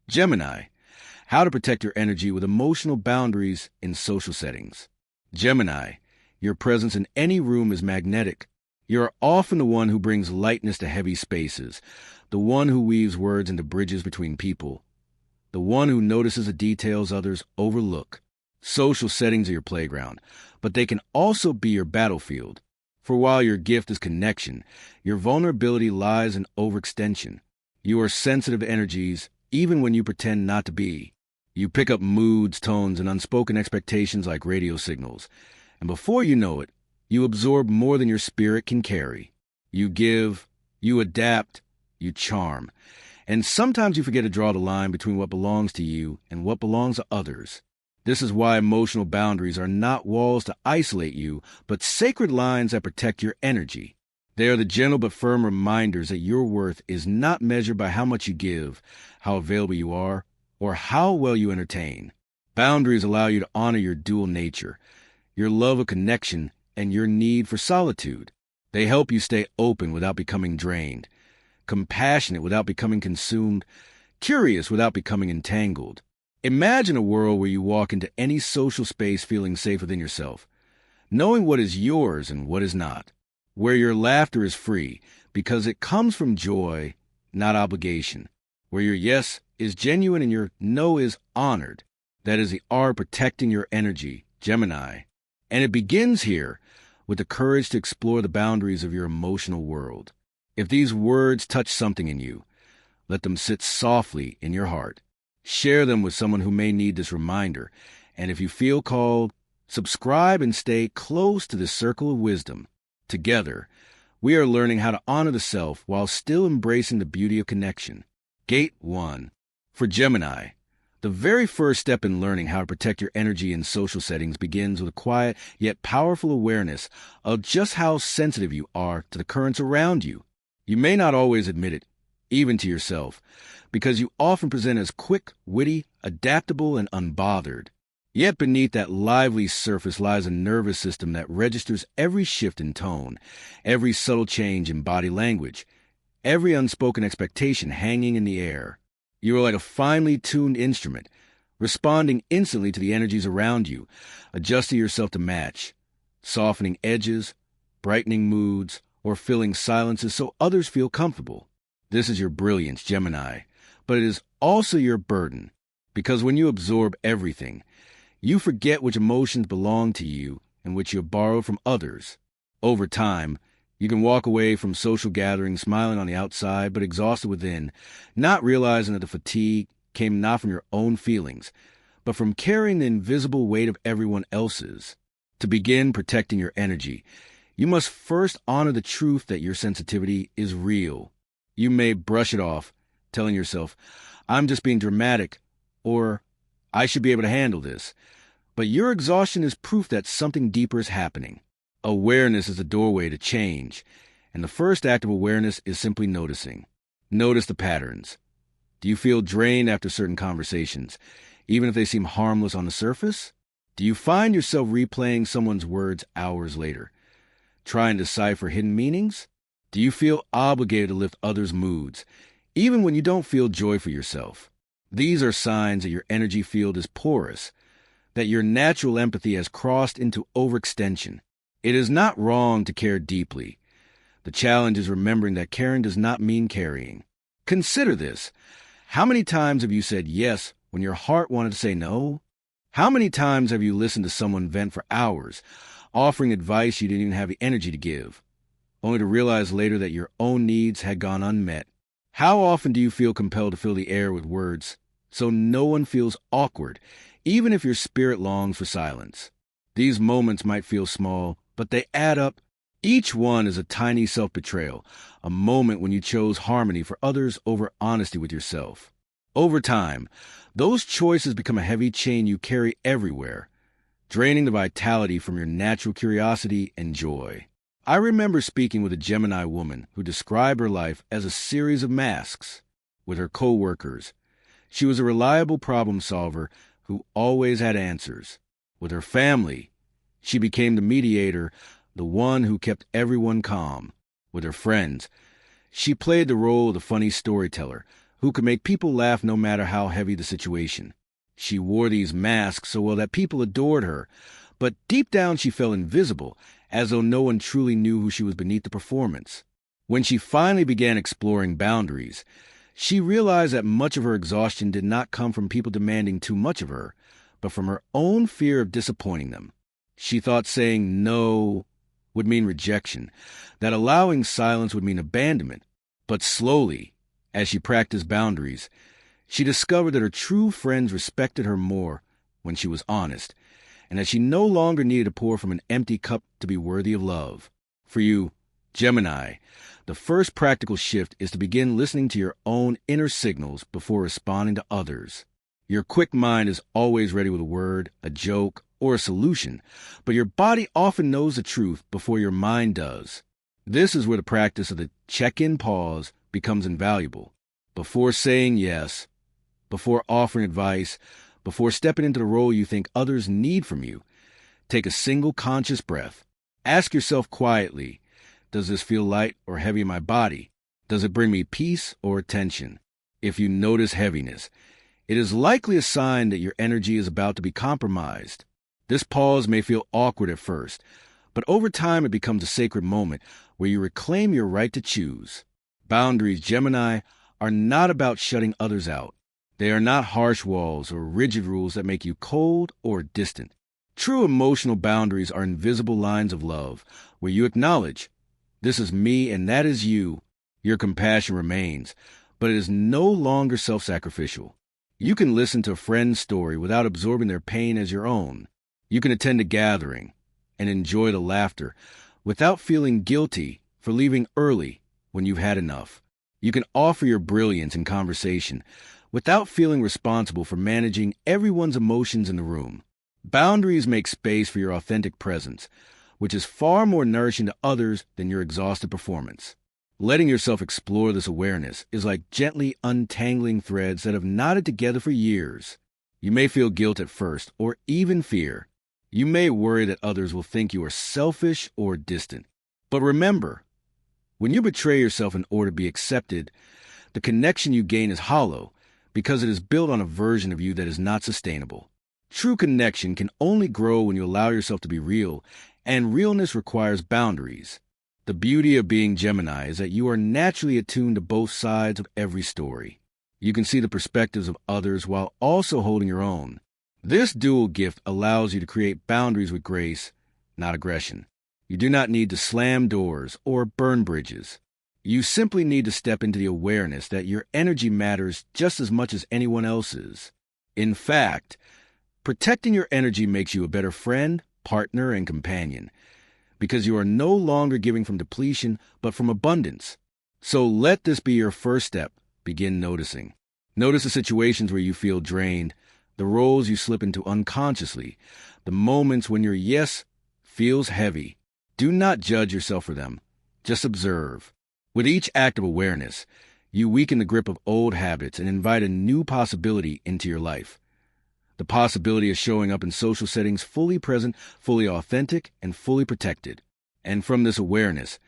Gemini, how to protect your energy with emotional boundaries in social settings. Gemini, your presence in any room is magnetic. You're often the one who brings lightness to heavy spaces, the one who weaves words into bridges between people, the one who notices the details others overlook. Social settings are your playground, but they can also be your battlefield. For while your gift is connection, your vulnerability lies in overextension. You are sensitive energies, even when you pretend not to be. You pick up moods, tones, and unspoken expectations like radio signals. And before you know it, you absorb more than your spirit can carry. You give, you adapt, you charm. And sometimes you forget to draw the line between what belongs to you and what belongs to others. This is why emotional boundaries are not walls to isolate you, but sacred lines that protect your energy. They are the gentle but firm reminders that your worth is not measured by how much you give, how available you are, or how well you entertain. Boundaries allow you to honor your dual nature, your love of connection, and your need for solitude. They help you stay open without becoming drained, compassionate without becoming consumed, curious without becoming entangled. Imagine a world where you walk into any social space feeling safe within yourself, knowing what is yours and what is not, where your laughter is free because it comes from joy, not obligation, where your yes is genuine and your no is honored. That is the art of protecting your energy, Gemini. And it begins here with the courage to explore the boundaries of your emotional world. If these words touch something in you, let them sit softly in your heart. Share them with someone who may need this reminder. And if you feel called, subscribe and stay close to this circle of wisdom. Together, we are learning how to honor the self while still embracing the beauty of connection. Gate 1. For Gemini, the very first step in learning how to protect your energy in social settings begins with a quiet yet powerful awareness of just how sensitive you are to the currents around you. You may not always admit it, even to yourself, because you often present as quick, witty, adaptable, and unbothered. Yet beneath that lively surface lies a nervous system that registers every shift in tone, every subtle change in body language, every unspoken expectation hanging in the air. You are like a finely tuned instrument, responding instantly to the energies around you, adjusting yourself to match, softening edges, brightening moods, or filling silences so others feel comfortable. This is your brilliance, Gemini, but it is also your burden, because when you absorb everything, you forget which emotions belong to you and which you have borrowed from others. Over time, you can walk away from social gatherings smiling on the outside but exhausted within, not realizing that the fatigue came not from your own feelings, but from carrying the invisible weight of everyone else's. To begin protecting your energy, you must first honor the truth that your sensitivity is real. You may brush it off, telling yourself, "I'm just being dramatic," or "I should be able to handle this." But your exhaustion is proof that something deeper is happening. Awareness is the doorway to change, and the first act of awareness is simply noticing. Notice the patterns. Do you feel drained after certain conversations, even if they seem harmless on the surface? Do you find yourself replaying someone's words hours later, trying to decipher hidden meanings? Do you feel obligated to lift others' moods, even when you don't feel joy for yourself? These are signs that your energy field is porous, that your natural empathy has crossed into overextension. It is not wrong to care deeply. The challenge is remembering that caring does not mean carrying. Consider this. How many times have you said yes when your heart wanted to say no? How many times have you listened to someone vent for hours, offering advice you didn't even have the energy to give, only to realize later that your own needs had gone unmet? How often do you feel compelled to fill the air with words so no one feels awkward, even if your spirit longs for silence? These moments might feel small, but they add up. Each one is a tiny self-betrayal, a moment when you chose harmony for others over honesty with yourself. Over time, those choices become a heavy chain you carry everywhere, draining the vitality from your natural curiosity and joy. I remember speaking with a Gemini woman who described her life as a series of masks. With her co-workers, she was a reliable problem solver who always had answers. With her family, she became the mediator, the one who kept everyone calm. With her friends, she played the role of the funny storyteller, who could make people laugh no matter how heavy the situation. She wore these masks so well that people adored her, but deep down she felt invisible, as though no one truly knew who she was beneath the performance. When she finally began exploring boundaries, she realized that much of her exhaustion did not come from people demanding too much of her, but from her own fear of disappointing them. She thought saying no would mean rejection, that allowing silence would mean abandonment. But slowly, as she practiced boundaries, she discovered that her true friends respected her more when she was honest, and that she no longer needed to pour from an empty cup to be worthy of love. For you, Gemini, the first practical shift is to begin listening to your own inner signals before responding to others. Your quick mind is always ready with a word, a joke, or a solution, but your body often knows the truth before your mind does. This is where the practice of the check-in pause becomes invaluable. Before saying yes, before offering advice, before stepping into the role you think others need from you, take a single conscious breath. Ask yourself quietly, does this feel light or heavy in my body? Does it bring me peace or tension? If you notice heaviness, it is likely a sign that your energy is about to be compromised. This pause may feel awkward at first, but over time it becomes a sacred moment where you reclaim your right to choose. Boundaries, Gemini, are not about shutting others out. They are not harsh walls or rigid rules that make you cold or distant. True emotional boundaries are invisible lines of love, where you acknowledge, this is me and that is you. Your compassion remains, but it is no longer self-sacrificial. You can listen to a friend's story without absorbing their pain as your own. You can attend a gathering and enjoy the laughter without feeling guilty for leaving early when you've had enough. You can offer your brilliance in conversation without feeling responsible for managing everyone's emotions in the room. Boundaries make space for your authentic presence, which is far more nourishing to others than your exhausted performance. Letting yourself explore this awareness is like gently untangling threads that have knotted together for years. You may feel guilt at first, or even fear. You may worry that others will think you are selfish or distant. But remember, when you betray yourself in order to be accepted, the connection you gain is hollow because it is built on a version of you that is not sustainable. True connection can only grow when you allow yourself to be real, and realness requires boundaries. The beauty of being Gemini is that you are naturally attuned to both sides of every story. You can see the perspectives of others while also holding your own. This dual gift allows you to create boundaries with grace, not aggression. You do not need to slam doors or burn bridges. You simply need to step into the awareness that your energy matters just as much as anyone else's. In fact, protecting your energy makes you a better friend, partner, and companion, because you are no longer giving from depletion, but from abundance. So let this be your first step. Begin noticing. Notice the situations where you feel drained, the roles you slip into unconsciously, the moments when your yes feels heavy. Do not judge yourself for them. Just observe. With each act of awareness, you weaken the grip of old habits and invite a new possibility into your life. The possibility of showing up in social settings fully present, fully authentic, and fully protected. And from this awareness,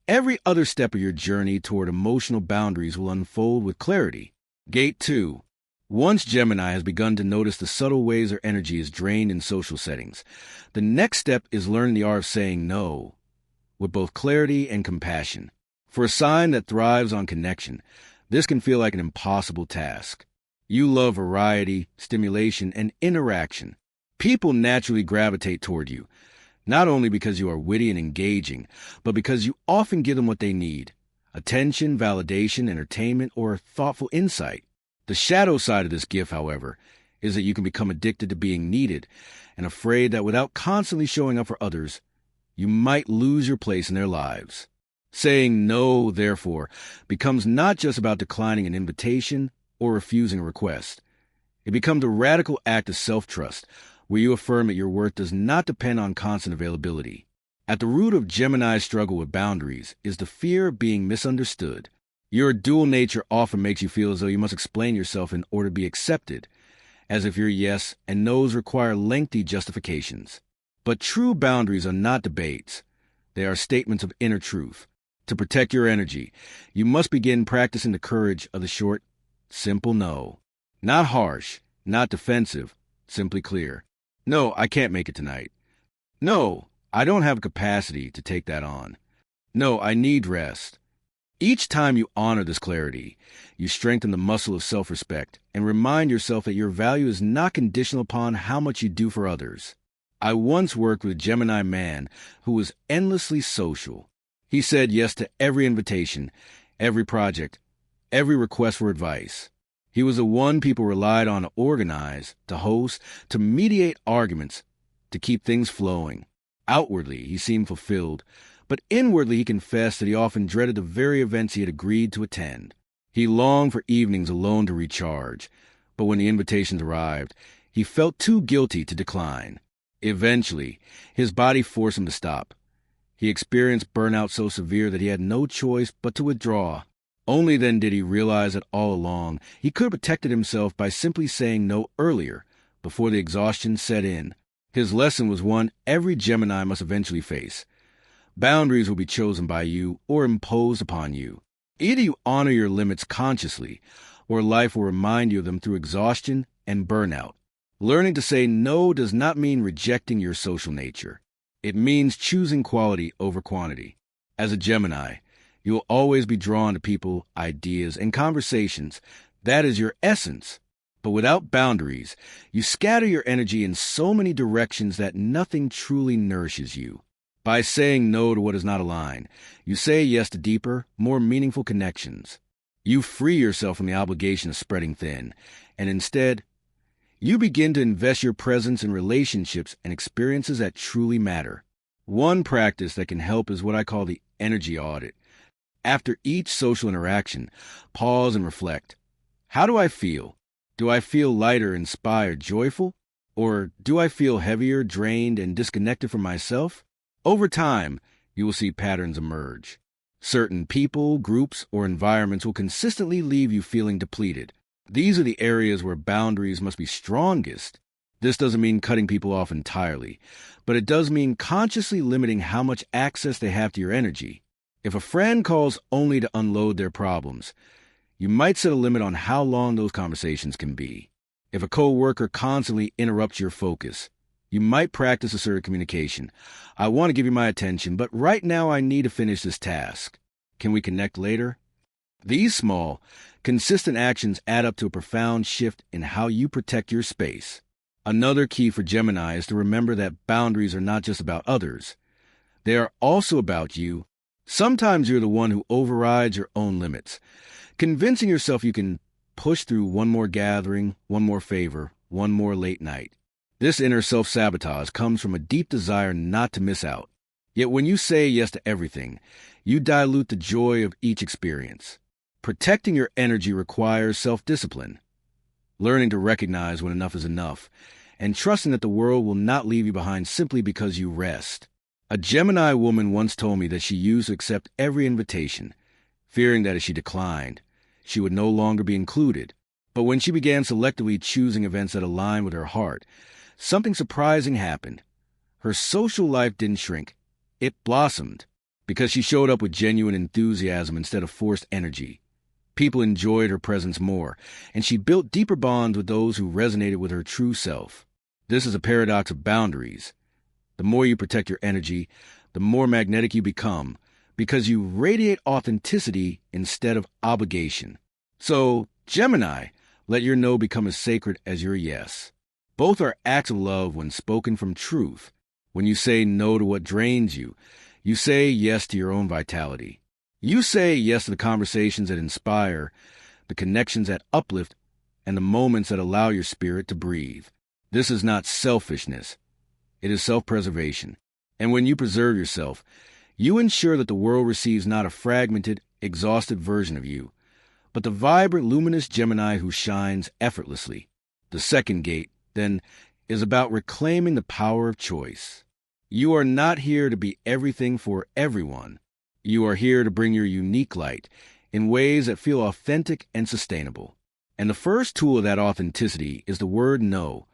every other step of your journey toward emotional boundaries will unfold with clarity. Gate 2. Once Gemini has begun to notice the subtle ways their energy is drained in social settings, the next step is learning the art of saying no, with both clarity and compassion. For a sign that thrives on connection, this can feel like an impossible task. You love variety, stimulation, and interaction. People naturally gravitate toward you, not only because you are witty and engaging, but because you often give them what they need: attention, validation, entertainment, or thoughtful insight. The shadow side of this gift, however, is that you can become addicted to being needed and afraid that without constantly showing up for others, you might lose your place in their lives. Saying no, therefore, becomes not just about declining an invitation or refusing a request. It becomes a radical act of self-trust, where you affirm that your worth does not depend on constant availability. At the root of Gemini's struggle with boundaries is the fear of being misunderstood. Your dual nature often makes you feel as though you must explain yourself in order to be accepted, as if your yes and no's require lengthy justifications. But true boundaries are not debates. They are statements of inner truth. To protect your energy, you must begin practicing the courage of the short simple no. Not harsh, not defensive, simply clear. No, I can't make it tonight. No, I don't have capacity to take that on. No, I need rest. Each time you honor this clarity, you strengthen the muscle of self-respect and remind yourself that your value is not conditional upon how much you do for others. I once worked with a Gemini man who was endlessly social. He said yes to every invitation, every project, every request for advice. He was the one people relied on to organize, to host, to mediate arguments, to keep things flowing. Outwardly, he seemed fulfilled, but inwardly he confessed that he often dreaded the very events he had agreed to attend. He longed for evenings alone to recharge, but when the invitations arrived, he felt too guilty to decline. Eventually, his body forced him to stop. He experienced burnout so severe that he had no choice but to withdraw. Only then did he realize that all along he could have protected himself by simply saying no earlier, before the exhaustion set in. His lesson was one every Gemini must eventually face. Boundaries will be chosen by you or imposed upon you. Either you honor your limits consciously, or life will remind you of them through exhaustion and burnout. Learning to say no does not mean rejecting your social nature. It means choosing quality over quantity. As a Gemini, you will always be drawn to people, ideas, and conversations. That is your essence. But without boundaries, you scatter your energy in so many directions that nothing truly nourishes you. By saying no to what is not aligned, you say yes to deeper, more meaningful connections. You free yourself from the obligation of spreading thin, and instead, you begin to invest your presence in relationships and experiences that truly matter. One practice that can help is what I call the energy audit. After each social interaction, pause and reflect. How do I feel? Do I feel lighter, inspired, joyful? Or do I feel heavier, drained, and disconnected from myself? Over time, you will see patterns emerge. Certain people, groups, or environments will consistently leave you feeling depleted. These are the areas where boundaries must be strongest. This doesn't mean cutting people off entirely, but it does mean consciously limiting how much access they have to your energy. If a friend calls only to unload their problems, you might set a limit on how long those conversations can be. If a coworker constantly interrupts your focus, you might practice assertive communication. I want to give you my attention, but right now I need to finish this task. Can we connect later? These small, consistent actions add up to a profound shift in how you protect your space. Another key for Gemini is to remember that boundaries are not just about others. They are also about you. Sometimes you're the one who overrides your own limits, convincing yourself you can push through one more gathering, one more favor, one more late night. This inner self-sabotage comes from a deep desire not to miss out. Yet when you say yes to everything, you dilute the joy of each experience. Protecting your energy requires self-discipline, learning to recognize when enough is enough, and trusting that the world will not leave you behind simply because you rest. A Gemini woman once told me that she used to accept every invitation, fearing that if she declined, she would no longer be included. But when she began selectively choosing events that aligned with her heart, something surprising happened. Her social life didn't shrink. It blossomed because she showed up with genuine enthusiasm instead of forced energy. People enjoyed her presence more, and she built deeper bonds with those who resonated with her true self. This is a paradox of boundaries. The more you protect your energy, the more magnetic you become, because you radiate authenticity instead of obligation. So, Gemini, let your no become as sacred as your yes. Both are acts of love when spoken from truth. When you say no to what drains you, you say yes to your own vitality. You say yes to the conversations that inspire, the connections that uplift, and the moments that allow your spirit to breathe. This is not selfishness. It is self-preservation. And when you preserve yourself, you ensure that the world receives not a fragmented, exhausted version of you, but the vibrant, luminous Gemini who shines effortlessly. The second gate, then, is about reclaiming the power of choice. You are not here to be everything for everyone. You are here to bring your unique light in ways that feel authentic and sustainable. And the first tool of that authenticity is the word no,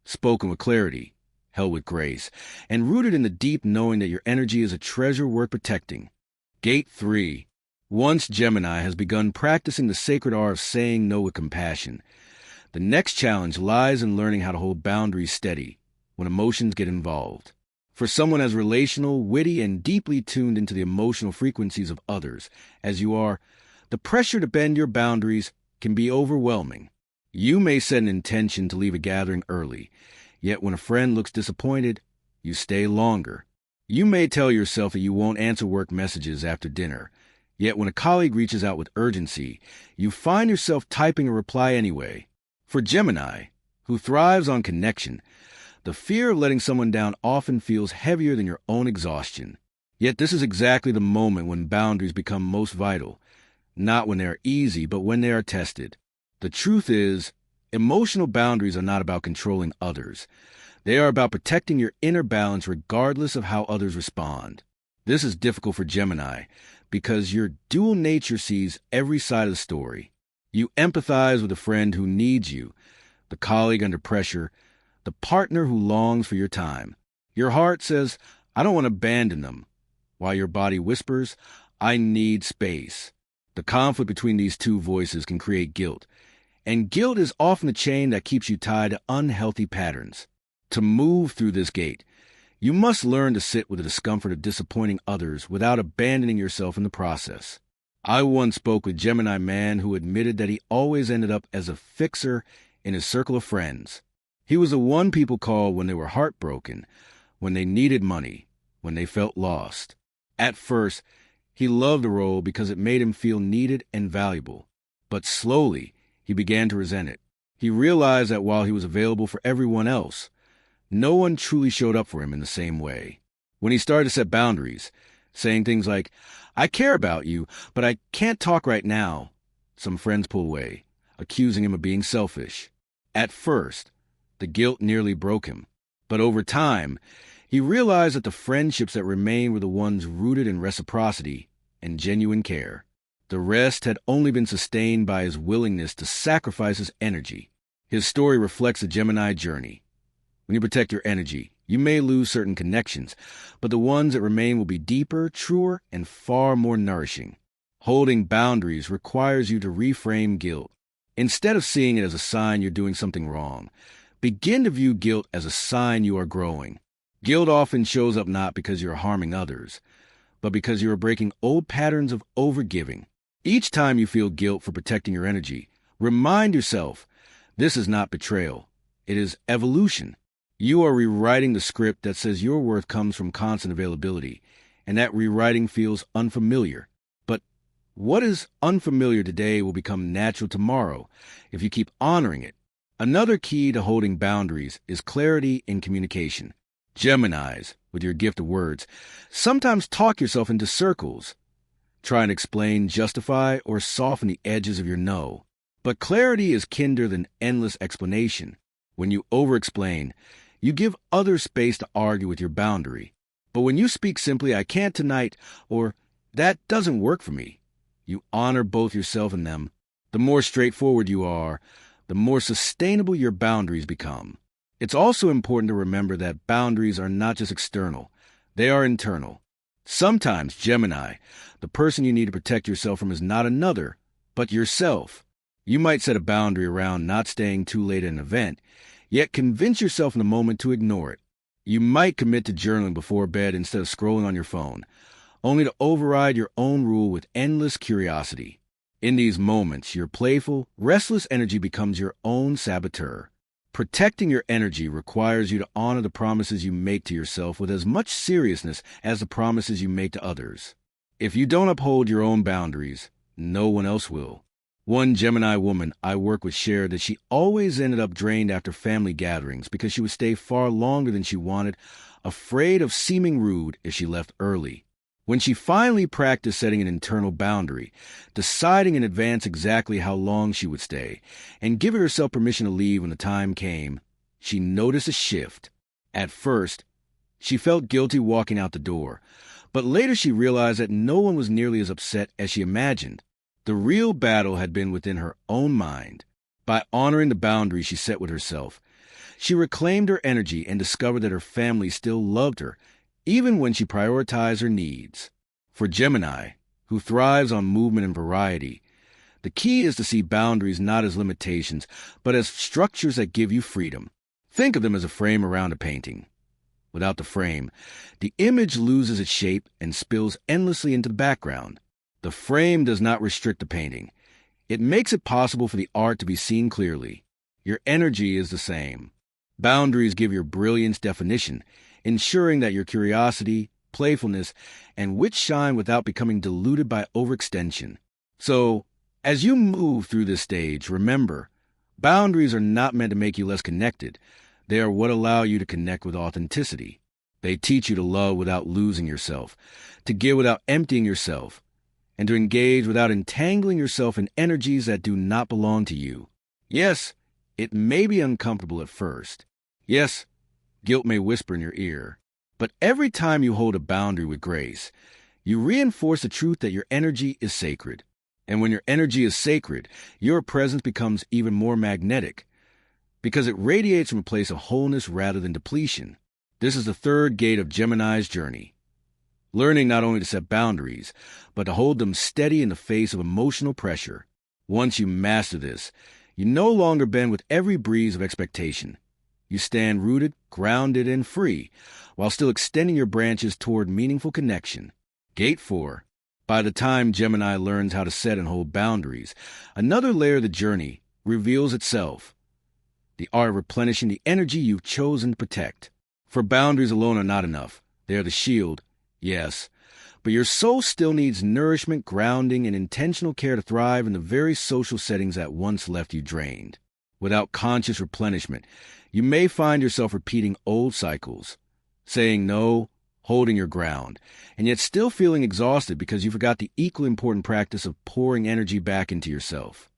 spoken with clarity, held with grace, and rooted in the deep knowing that your energy is a treasure worth protecting. Gate 3. Once Gemini has begun practicing the sacred art of saying no with compassion, the next challenge lies in learning how to hold boundaries steady when emotions get involved. For someone as relational, witty, and deeply tuned into the emotional frequencies of others as you are, the pressure to bend your boundaries can be overwhelming. You may set an intention to leave a gathering early, yet when a friend looks disappointed, you stay longer. You may tell yourself that you won't answer work messages after dinner, yet when a colleague reaches out with urgency, you find yourself typing a reply anyway. For Gemini, who thrives on connection, the fear of letting someone down often feels heavier than your own exhaustion. Yet this is exactly the moment when boundaries become most vital, not when they are easy, but when they are tested. The truth is, emotional boundaries are not about controlling others. They are about protecting your inner balance regardless of how others respond. This is difficult for Gemini because your dual nature sees every side of the story. You empathize with a friend who needs you, the colleague under pressure, the partner who longs for your time. Your heart says, I don't want to abandon them, while your body whispers, I need space. The conflict between these two voices can create guilt, and guilt is often the chain that keeps you tied to unhealthy patterns. To move through this gate, you must learn to sit with the discomfort of disappointing others without abandoning yourself in the process. I once spoke with a Gemini man who admitted that he always ended up as a fixer in his circle of friends. He was the one people called when they were heartbroken, when they needed money, when they felt lost. At first, he loved the role because it made him feel needed and valuable. But slowly, he began to resent it. He realized that while he was available for everyone else, no one truly showed up for him in the same way. When he started to set boundaries, saying things like, I care about you, but I can't talk right now, some friends pulled away, accusing him of being selfish. At first, the guilt nearly broke him. But over time, he realized that the friendships that remained were the ones rooted in reciprocity and genuine care. The rest had only been sustained by his willingness to sacrifice his energy. His story reflects a Gemini journey. When you protect your energy, you may lose certain connections, but the ones that remain will be deeper, truer, and far more nourishing. Holding boundaries requires you to reframe guilt. Instead of seeing it as a sign you're doing something wrong, begin to view guilt as a sign you are growing. Guilt often shows up not because you're harming others, but because you are breaking old patterns of overgiving. Each time you feel guilt for protecting your energy, remind yourself, this is not betrayal. It is evolution. You are rewriting the script that says your worth comes from constant availability, and that rewriting feels unfamiliar. But what is unfamiliar today will become natural tomorrow if you keep honoring it. Another key to holding boundaries is clarity in communication. Geminis, with your gift of words, sometimes talk yourself into circles, trying to explain, justify, or soften the edges of your no. But clarity is kinder than endless explanation. When you over-explain, you give others space to argue with your boundary. But when you speak simply, I can't tonight, or that doesn't work for me, you honor both yourself and them. The more straightforward you are, the more sustainable your boundaries become. It's also important to remember that boundaries are not just external, they are internal. Sometimes, Gemini, the person you need to protect yourself from is not another, but yourself. You might set a boundary around not staying too late at an event, yet convince yourself in the moment to ignore it. You might commit to journaling before bed instead of scrolling on your phone, only to override your own rule with endless curiosity. In these moments, your playful, restless energy becomes your own saboteur. Protecting your energy requires you to honor the promises you make to yourself with as much seriousness as the promises you make to others. If you don't uphold your own boundaries, no one else will. One Gemini woman I work with shared that she always ended up drained after family gatherings because she would stay far longer than she wanted, afraid of seeming rude if she left early. When she finally practiced setting an internal boundary, deciding in advance exactly how long she would stay, and giving herself permission to leave when the time came, she noticed a shift. At first, she felt guilty walking out the door, but later she realized that no one was nearly as upset as she imagined. The real battle had been within her own mind. By honoring the boundaries she set with herself, she reclaimed her energy and discovered that her family still loved her, even when she prioritized her needs. For Gemini, who thrives on movement and variety. The key is to see boundaries not as limitations, but as structures that give you freedom. Think of them as a frame around a painting. Without the frame, the image loses its shape and spills endlessly into the background. The frame does not restrict the painting. It makes it possible for the art to be seen clearly. Your energy is the same. Boundaries give your brilliance definition, ensuring that your curiosity, playfulness, and wit shine without becoming diluted by overextension. So, as you move through this stage, remember, boundaries are not meant to make you less connected. They are what allow you to connect with authenticity. They teach you to love without losing yourself, to give without emptying yourself, and to engage without entangling yourself in energies that do not belong to you. Yes, it may be uncomfortable at first. Yes, guilt may whisper in your ear. But every time you hold a boundary with grace, you reinforce the truth that your energy is sacred. And when your energy is sacred, your presence becomes even more magnetic, because it radiates from a place of wholeness rather than depletion. This is the third gate of Gemini's journey. Learning not only to set boundaries, but to hold them steady in the face of emotional pressure. Once you master this, you no longer bend with every breeze of expectation. You stand rooted, grounded, and free, while still extending your branches toward meaningful connection. Gate 4. By the time Gemini learns how to set and hold boundaries, another layer of the journey reveals itself. The art of replenishing the energy you've chosen to protect. For boundaries alone are not enough. They are the shield, yes, but your soul still needs nourishment, grounding, and intentional care to thrive in the very social settings that once left you drained. Without conscious replenishment, you may find yourself repeating old cycles, saying no, holding your ground, and yet still feeling exhausted because you forgot the equally important practice of pouring energy back into yourself.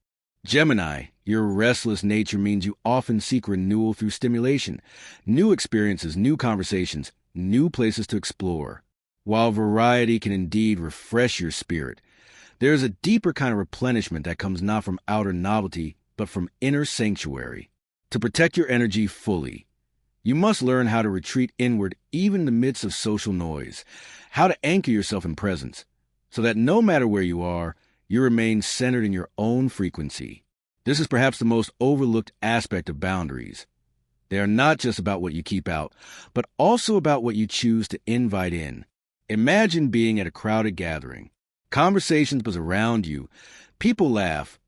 Gemini, your restless nature means you often seek renewal through stimulation, new experiences, new conversations, new places to explore. While variety can indeed refresh your spirit, there is a deeper kind of replenishment that comes not from outer novelty, but from inner sanctuary. To protect your energy fully, you must learn how to retreat inward even in the midst of social noise, how to anchor yourself in presence, so that no matter where you are, you remain centered in your own frequency. This is perhaps the most overlooked aspect of boundaries. They are not just about what you keep out, but also about what you choose to invite in. Imagine being at a crowded gathering. Conversations buzz around you. People laugh.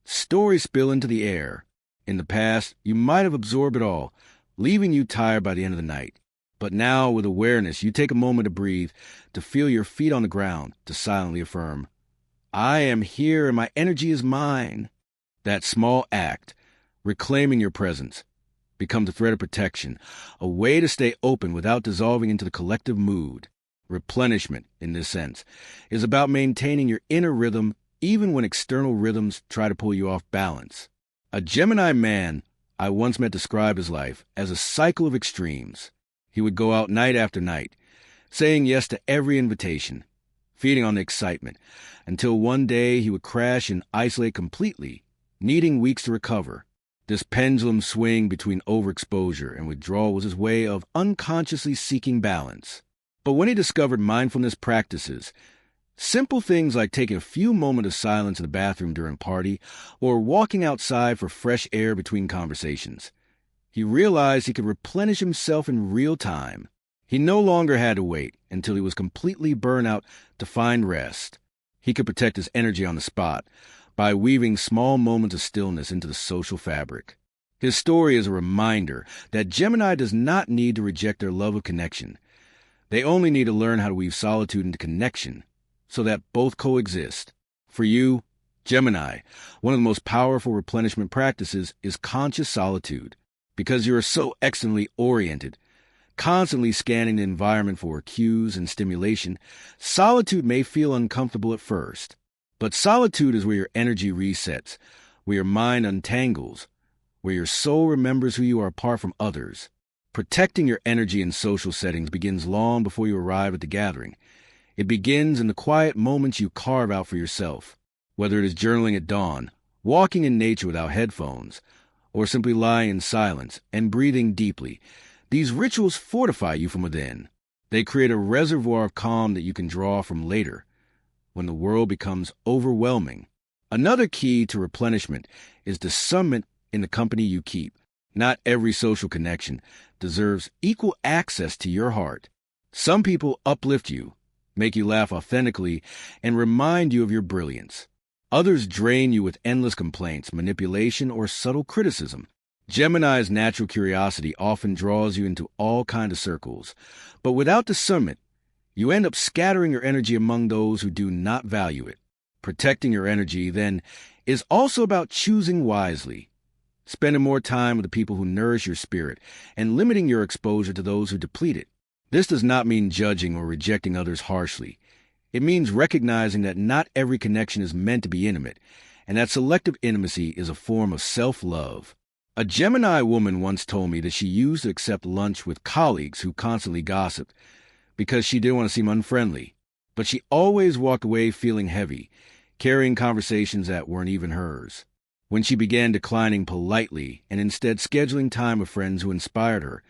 Stories spill into the air. In the past, you might have absorbed it all, leaving you tired by the end of the night. But now, with awareness, you take a moment to breathe, to feel your feet on the ground, to silently affirm, I am here and my energy is mine. That small act, reclaiming your presence, becomes a thread of protection, a way to stay open without dissolving into the collective mood. Replenishment, in this sense, is about maintaining your inner rhythm even when external rhythms try to pull you off balance. A Gemini man I once met described his life as a cycle of extremes. He would go out night after night, saying yes to every invitation, feeding on the excitement, until one day he would crash and isolate completely, needing weeks to recover. This pendulum swing between overexposure and withdrawal was his way of unconsciously seeking balance. But when he discovered mindfulness practices, simple things like taking a few moments of silence in the bathroom during a party or walking outside for fresh air between conversations, he realized he could replenish himself in real time. He no longer had to wait until he was completely burnt out to find rest. He could protect his energy on the spot by weaving small moments of stillness into the social fabric. His story is a reminder that Gemini does not need to reject their love of connection. They only need to learn how to weave solitude into connection so that both coexist. For you, Gemini, one of the most powerful replenishment practices is conscious solitude. Because you are so excellently oriented, constantly scanning the environment for cues and stimulation, solitude may feel uncomfortable at first. But solitude is where your energy resets, where your mind untangles, where your soul remembers who you are apart from others. Protecting your energy in social settings begins long before you arrive at the gathering. It begins in the quiet moments you carve out for yourself, whether it is journaling at dawn, walking in nature without headphones, or simply lying in silence and breathing deeply. These rituals fortify you from within. They create a reservoir of calm that you can draw from later, when the world becomes overwhelming. Another key to replenishment is discernment in the company you keep. Not every social connection deserves equal access to your heart. Some people uplift you, make you laugh authentically, and remind you of your brilliance. Others drain you with endless complaints, manipulation, or subtle criticism. Gemini's natural curiosity often draws you into all kinds of circles, but without discernment, you end up scattering your energy among those who do not value it. Protecting your energy, then, is also about choosing wisely, spending more time with the people who nourish your spirit, and limiting your exposure to those who deplete it. This does not mean judging or rejecting others harshly. It means recognizing that not every connection is meant to be intimate, and that selective intimacy is a form of self-love. A Gemini woman once told me that she used to accept lunch with colleagues who constantly gossiped because she didn't want to seem unfriendly, but she always walked away feeling heavy, carrying conversations that weren't even hers. When she began declining politely and instead scheduling time with friends who inspired her,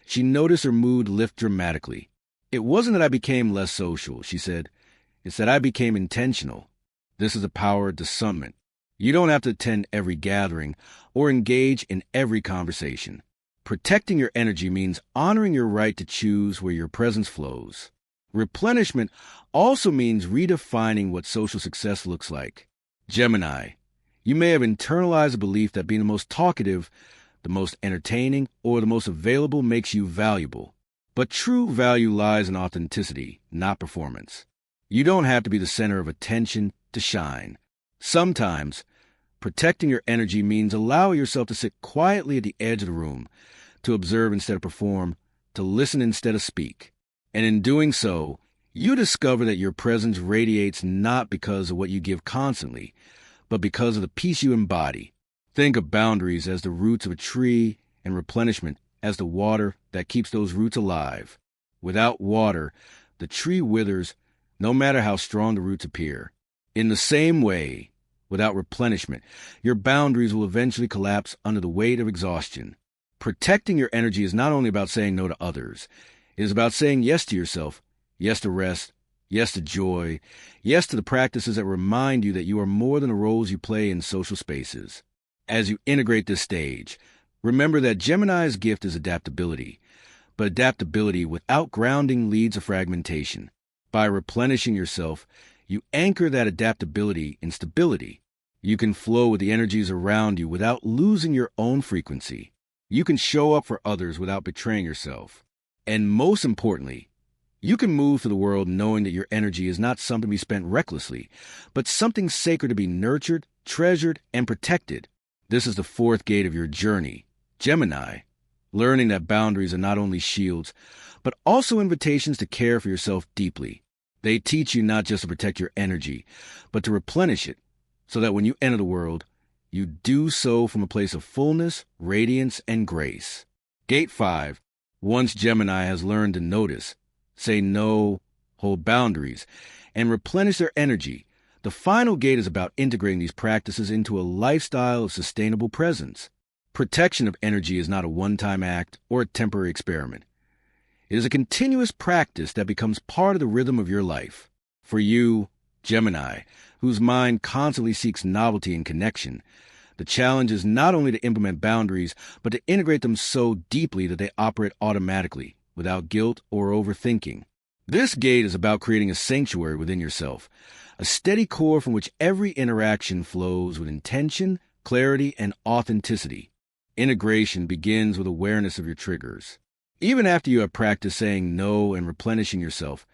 she noticed her mood lift dramatically. "It wasn't that I became less social," she said. "It's that I became intentional." This is the power of discernment. You don't have to attend every gathering or engage in every conversation. Protecting your energy means honoring your right to choose where your presence flows. Replenishment also means redefining what social success looks like. Gemini, you may have internalized a belief that being the most talkative, the most entertaining, or the most available makes you valuable. But true value lies in authenticity, not performance. You don't have to be the center of attention to shine. Sometimes, protecting your energy means allowing yourself to sit quietly at the edge of the room, to observe instead of perform, to listen instead of speak. And in doing so, you discover that your presence radiates not because of what you give constantly, but because of the peace you embody. Think of boundaries as the roots of a tree and replenishment as the water that keeps those roots alive. Without water, the tree withers no matter how strong the roots appear. In the same way, without replenishment, your boundaries will eventually collapse under the weight of exhaustion. Protecting your energy is not only about saying no to others. It is about saying yes to yourself, yes to rest, yes to joy, yes to the practices that remind you that you are more than the roles you play in social spaces. As you integrate this stage, remember that Gemini's gift is adaptability, but adaptability without grounding leads to fragmentation. By replenishing yourself, you anchor that adaptability in stability. You can flow with the energies around you without losing your own frequency. You can show up for others without betraying yourself. And most importantly, you can move through the world knowing that your energy is not something to be spent recklessly, but something sacred to be nurtured, treasured, and protected. This is the fourth gate of your journey, Gemini, learning that boundaries are not only shields, but also invitations to care for yourself deeply. They teach you not just to protect your energy, but to replenish it, so that when you enter the world, you do so from a place of fullness, radiance, and grace. Gate 5. Once Gemini has learned to notice, say no, hold boundaries, and replenish their energy, the final gate is about integrating these practices into a lifestyle of sustainable presence. Protection of energy is not a one-time act or a temporary experiment. It is a continuous practice that becomes part of the rhythm of your life. For you, Gemini, whose mind constantly seeks novelty and connection, the challenge is not only to implement boundaries, but to integrate them so deeply that they operate automatically, without guilt or overthinking. This gate is about creating a sanctuary within yourself, a steady core from which every interaction flows with intention, clarity, and authenticity. Integration begins with awareness of your triggers. Even after you have practiced saying no and replenishing yourself,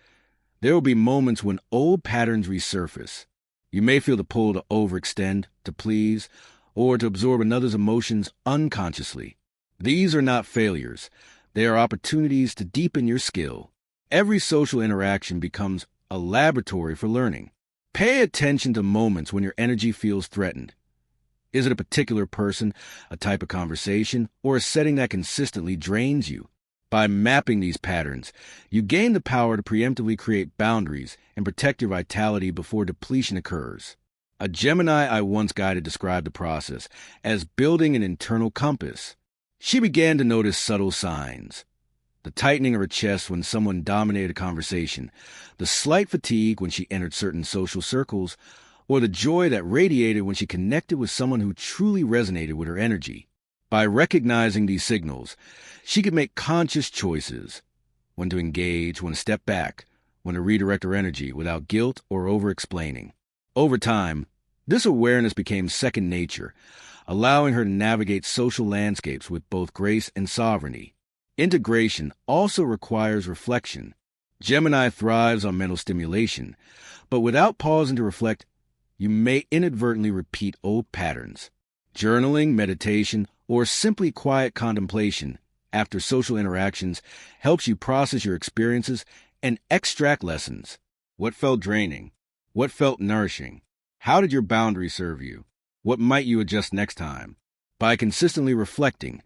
there will be moments when old patterns resurface. You may feel the pull to overextend, to please, or to absorb another's emotions unconsciously. These are not failures. They are opportunities to deepen your skill. Every social interaction becomes a laboratory for learning. Pay attention to moments when your energy feels threatened. Is it a particular person, a type of conversation, or a setting that consistently drains you? By mapping these patterns, you gain the power to preemptively create boundaries and protect your vitality before depletion occurs. A Gemini I once guided described the process as building an internal compass. She began to notice subtle signs. The tightening of her chest when someone dominated a conversation, the slight fatigue when she entered certain social circles, or the joy that radiated when she connected with someone who truly resonated with her energy. By recognizing these signals, she could make conscious choices: when to engage, when to step back, when to redirect her energy without guilt or over-explaining. Over time, this awareness became second nature, allowing her to navigate social landscapes with both grace and sovereignty. Integration also requires reflection. Gemini thrives on mental stimulation, but without pausing to reflect, you may inadvertently repeat old patterns. Journaling, meditation, or simply quiet contemplation after social interactions helps you process your experiences and extract lessons. What felt draining? What felt nourishing? How did your boundaries serve you? What might you adjust next time? By consistently reflecting,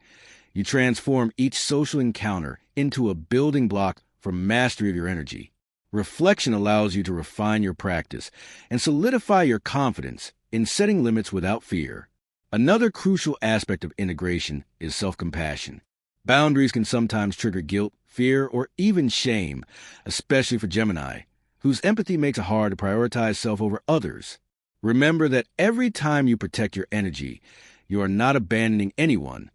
you transform each social encounter into a building block for mastery of your energy. Reflection allows you to refine your practice and solidify your confidence in setting limits without fear. Another crucial aspect of integration is self-compassion. Boundaries can sometimes trigger guilt, fear, or even shame, especially for Gemini, whose empathy makes it hard to prioritize self over others. Remember that every time you protect your energy, you are not abandoning anyone.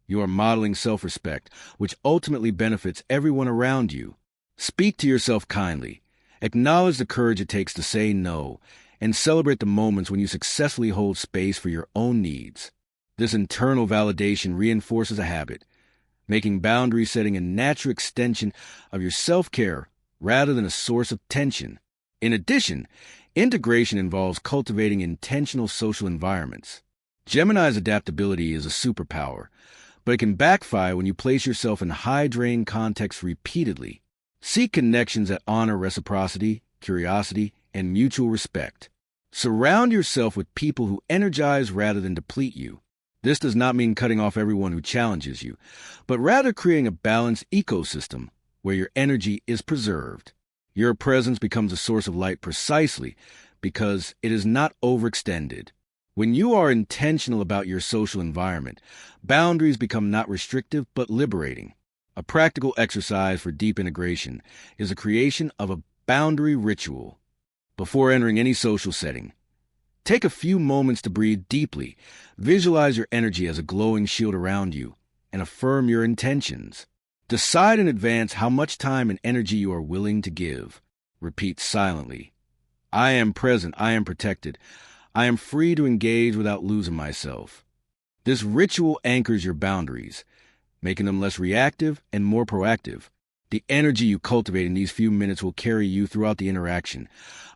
You are modeling self-respect, which ultimately benefits everyone around you. Speak to yourself kindly. Acknowledge the courage it takes to say no, and celebrate the moments when you successfully hold space for your own needs. This internal validation reinforces a habit, making boundary setting a natural extension of your self-care rather than a source of tension. In addition, integration involves cultivating intentional social environments. Gemini's adaptability is a superpower, but it can backfire when you place yourself in high-drain contexts repeatedly. Seek connections that honor reciprocity, curiosity, and mutual respect. Surround yourself with people who energize rather than deplete you. This does not mean cutting off everyone who challenges you, but rather creating a balanced ecosystem where your energy is preserved. Your presence becomes a source of light precisely because it is not overextended. When you are intentional about your social environment, boundaries become not restrictive but liberating. A practical exercise for deep integration is the creation of a boundary ritual. Before entering any social setting, take a few moments to breathe deeply, visualize your energy as a glowing shield around you, and affirm your intentions. Decide in advance how much time and energy you are willing to give. Repeat silently: I am present, I am protected, I am free to engage without losing myself. This ritual anchors your boundaries, making them less reactive and more proactive. The energy you cultivate in these few minutes will carry you throughout the interaction,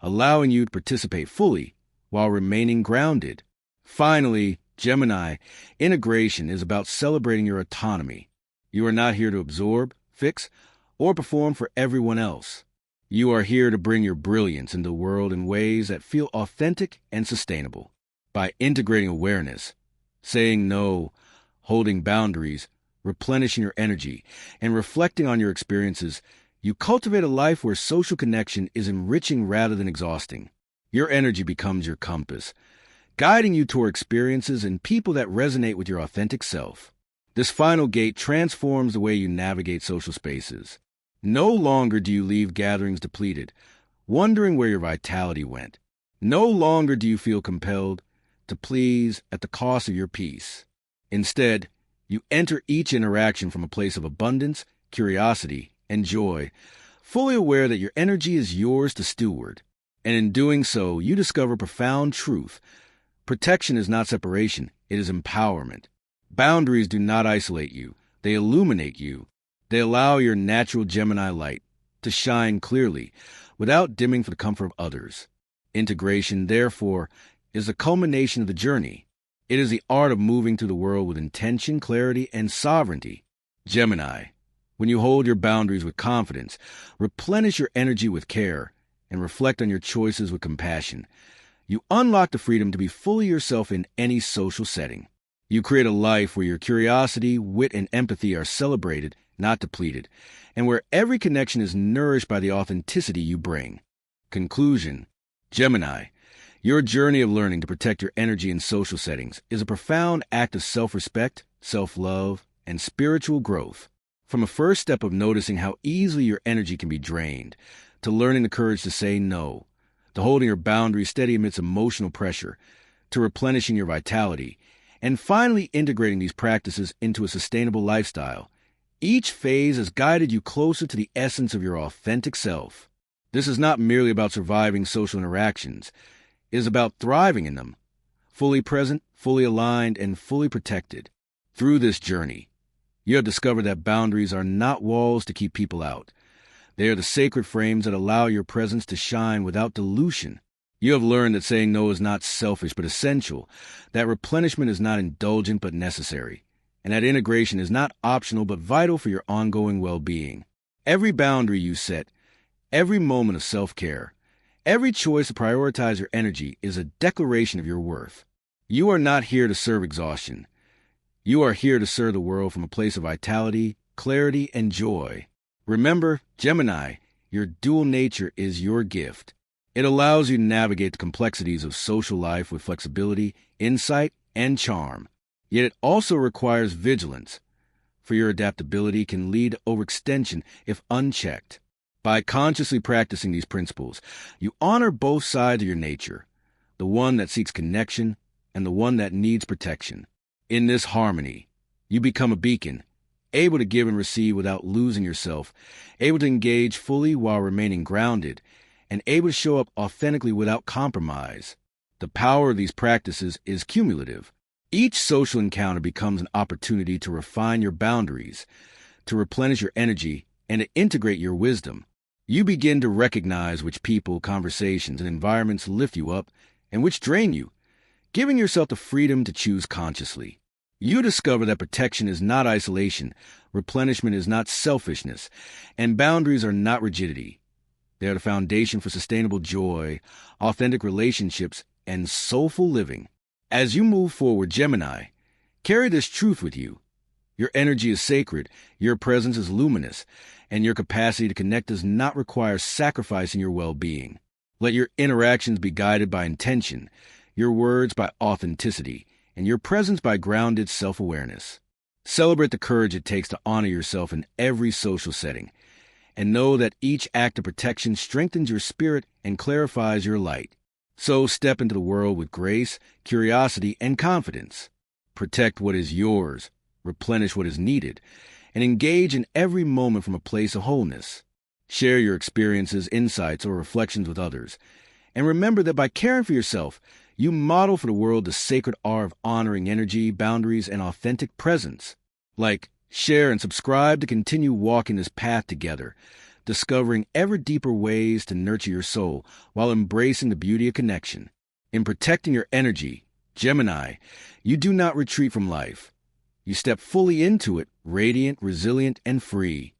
allowing you to participate fully while remaining grounded. Finally, Gemini, integration is about celebrating your autonomy. You are not here to absorb, fix, or perform for everyone else. You are here to bring your brilliance into the world in ways that feel authentic and sustainable. By integrating awareness, saying no, holding boundaries, replenishing your energy, and reflecting on your experiences, you cultivate a life where social connection is enriching rather than exhausting. Your energy becomes your compass, guiding you toward experiences and people that resonate with your authentic self. This final gate transforms the way you navigate social spaces. No longer do you leave gatherings depleted, wondering where your vitality went. No longer do you feel compelled to please at the cost of your peace. Instead, you enter each interaction from a place of abundance, curiosity, and joy, fully aware that your energy is yours to steward. And in doing so, you discover profound truth. Protection is not separation, it is empowerment. Boundaries do not isolate you, they illuminate you. They allow your natural Gemini light to shine clearly without dimming for the comfort of others. Integration, therefore, is the culmination of the journey. It is the art of moving through the world with intention, clarity, and sovereignty. Gemini, when you hold your boundaries with confidence, replenish your energy with care, and reflect on your choices with compassion, you unlock the freedom to be fully yourself in any social setting. You create a life where your curiosity, wit, and empathy are celebrated, not depleted, and where every connection is nourished by the authenticity you bring. Conclusion: Gemini, your journey of learning to protect your energy in social settings is a profound act of self-respect, self-love, and spiritual growth. From a first step of noticing how easily your energy can be drained, to learning the courage to say no, to holding your boundaries steady amidst emotional pressure, to replenishing your vitality, and finally integrating these practices into a sustainable lifestyle. Each phase has guided you closer to the essence of your authentic self. This is not merely about surviving social interactions. It is about thriving in them, fully present, fully aligned, and fully protected. Through this journey, you have discovered that boundaries are not walls to keep people out. They are the sacred frames that allow your presence to shine without dilution. You have learned that saying no is not selfish but essential, that replenishment is not indulgent but necessary, and that integration is not optional but vital for your ongoing well-being. Every boundary you set, every moment of self-care, every choice to prioritize your energy is a declaration of your worth. You are not here to serve exhaustion. You are here to serve the world from a place of vitality, clarity, and joy. Remember, Gemini, your dual nature is your gift. It allows you to navigate the complexities of social life with flexibility, insight, and charm. Yet it also requires vigilance, for your adaptability can lead to overextension if unchecked. By consciously practicing these principles, you honor both sides of your nature, the one that seeks connection and the one that needs protection. In this harmony, you become a beacon, able to give and receive without losing yourself, able to engage fully while remaining grounded, and able to show up authentically without compromise. The power of these practices is cumulative. Each social encounter becomes an opportunity to refine your boundaries, to replenish your energy, and to integrate your wisdom. You begin to recognize which people, conversations, and environments lift you up and which drain you, giving yourself the freedom to choose consciously. You discover that protection is not isolation, replenishment is not selfishness, and boundaries are not rigidity. They are the foundation for sustainable joy, authentic relationships, and soulful living. As you move forward, Gemini, carry this truth with you. Your energy is sacred, your presence is luminous, and your capacity to connect does not require sacrificing your well-being. Let your interactions be guided by intention, your words by authenticity, and your presence by grounded self-awareness. Celebrate the courage it takes to honor yourself in every social setting, and know that each act of protection strengthens your spirit and clarifies your light. So step into the world with grace, curiosity, and confidence. Protect what is yours, replenish what is needed, and engage in every moment from a place of wholeness. Share your experiences, insights, or reflections with others. And remember that by caring for yourself, you model for the world the sacred art of honoring energy, boundaries, and authentic presence. Like, share, and subscribe to continue walking this path together, discovering ever deeper ways to nurture your soul while embracing the beauty of connection. In protecting your energy, Gemini, you do not retreat from life. You step fully into it, radiant, resilient, and free.